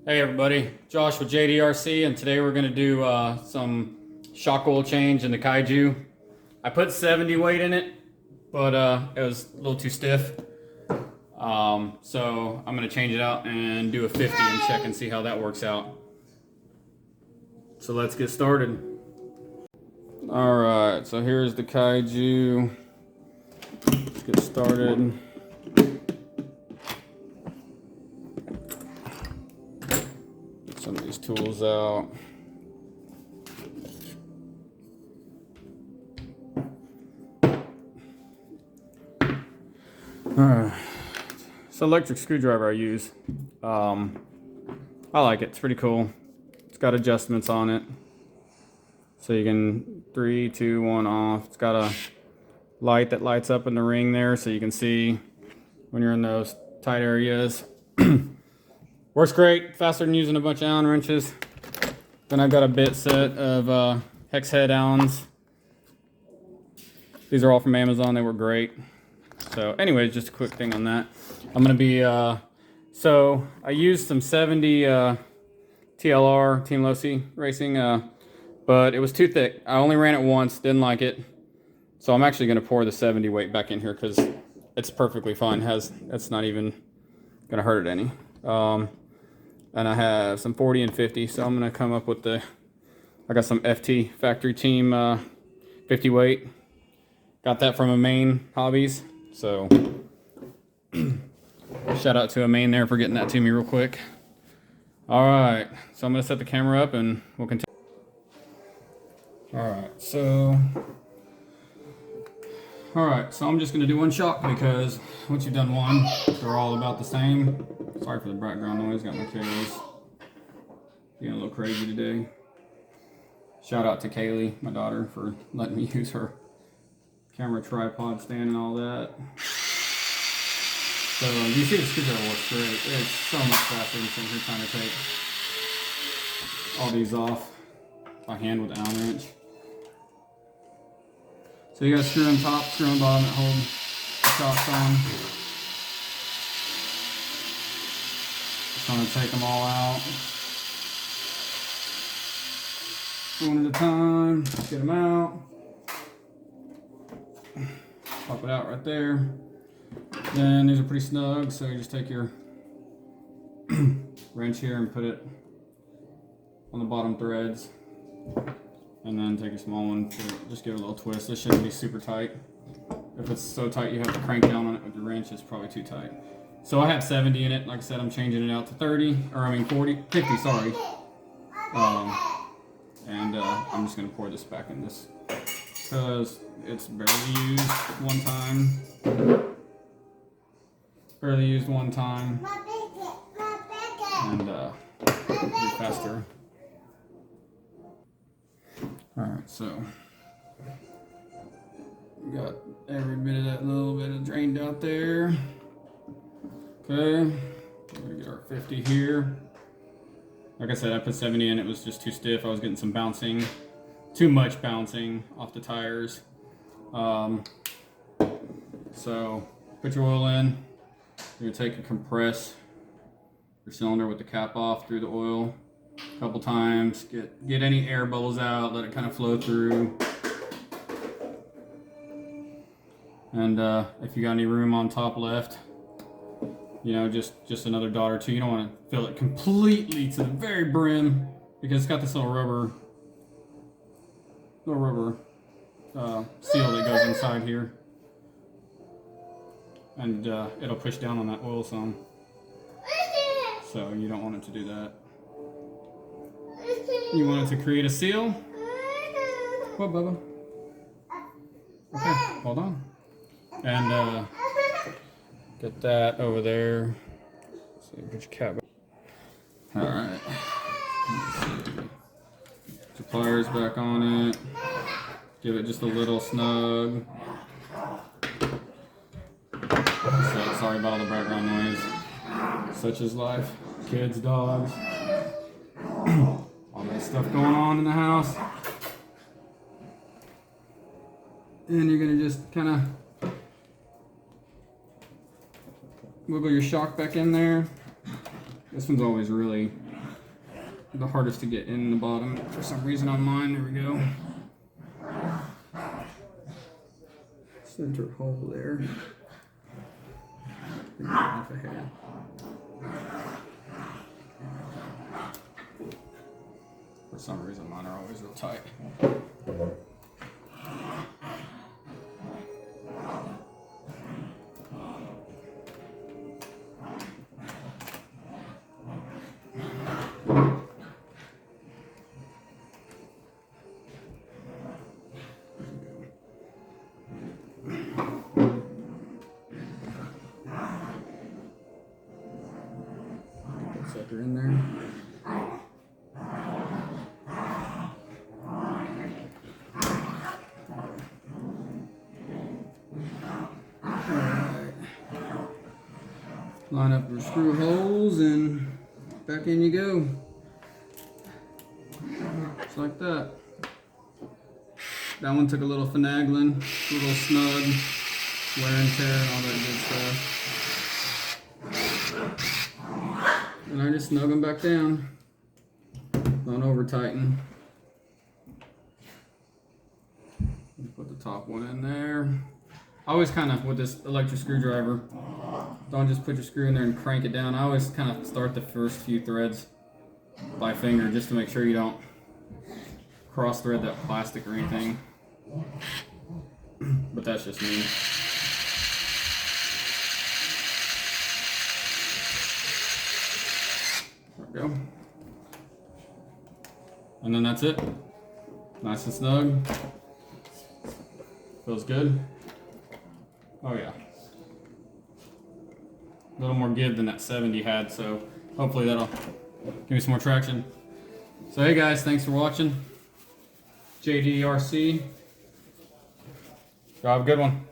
Hey everybody, Josh with JDRC, and today we're going to do some shock oil change in the Kaiju. I put 70 weight in it, but it was a little too stiff. So I'm going to change it out and do a 50 and check and see how that works out. So let's get started. Alright, so here's the Kaiju. Let's get started. Some of these tools out. Alright, it's an electric screwdriver I use. I like it, it's pretty cool. It's got adjustments on it. So you can 3, 2, 1 off. It's got a light that lights up in the ring there so you can see when you're in those tight areas. Works great, faster than using a bunch of Allen wrenches. Then I've got a bit set of hex head Allens. These are all from Amazon, they were great. So anyways, just a quick thing on that. I'm gonna be, so I used some 70 TLR, Team Losi Racing, but it was too thick. I only ran it once, didn't like it. So I'm actually gonna pour the 70 weight back in here because it's perfectly fine. It's not even gonna hurt it any. And I have some 40 and 50, so I'm gonna come up with I got some FT Factory Team 50 weight. Got that from Maine Hobbies, so shout out to Maine there for getting that to me real quick. All right, so I'm gonna set the camera up and we'll continue. All right, so I'm just gonna do one shock because once you've done one, they're all about the same. Sorry for the background noise, got my kiddos being a little crazy today. Shout out to Kaylee, my daughter, for letting me use her camera tripod stand and all that. So you see the screwdriver works great. It's so much faster than sitting here trying to take all these off by hand with an Allen wrench. So you got a screw on top, screw on bottom that hold the shocks on. Just want to take them all out. One at a time, get them out. Pop it out right there. Then these are pretty snug, so you just take your wrench here and put it on the bottom threads. And then take a small one, just give it a little twist. This shouldn't be super tight. If it's so tight you have to crank down on it with the wrench, it's probably too tight. So I have 70 in it. Like I said, I'm changing it out to 50, sorry. I'm just gonna pour this back in this because it's barely used one time. And be faster. Alright, so we got every bit of that little bit of drained out there. Okay, we're gonna get our 50 here. Like I said, I put 70 in, it was just too stiff. I was getting some bouncing, too much bouncing off the tires. So put your oil in. You're gonna take and compress your cylinder with the cap off through the oil a couple times. Get any air bubbles out, let it kind of flow through. And if you got any room on top left, you know, just another dot or two. You don't want to fill it completely to the very brim because it's got this little rubber seal that goes inside here, and it'll push down on that oil some. So you don't want it to do that. You want it to create a seal. What, Bubba? Okay, hold on. And get that over there. So put your cap. Alright. Put your pliers back on it. Give it just a little snug. So, sorry about all the background noise. Such is life. Kids, dogs. All that stuff going on in the house. And you're gonna just kind of wiggle your shock back in there. This one's always really the hardest to get in the bottom for some reason on mine. There we go. Center hole there. Half a hair. For some reason mine are always real tight. Sucker in there. Alright. Line up your screw holes and back in you go. Just like that. That one took a little finagling, a little snug, wear and tear and all that good stuff. And I just snug them back down. Don't over tighten. Put the top one in there. I always kind of, with this electric screwdriver, don't just put your screw in there and crank it down. I always kind of start the first few threads by finger just to make sure you don't cross thread that plastic or anything. But that's just me. Go. And then that's it. Nice and snug. Feels good. Oh yeah. A little more give than that 70 had, so hopefully that'll give me some more traction. So hey guys, thanks for watching. JDRC. Y'all have a good one.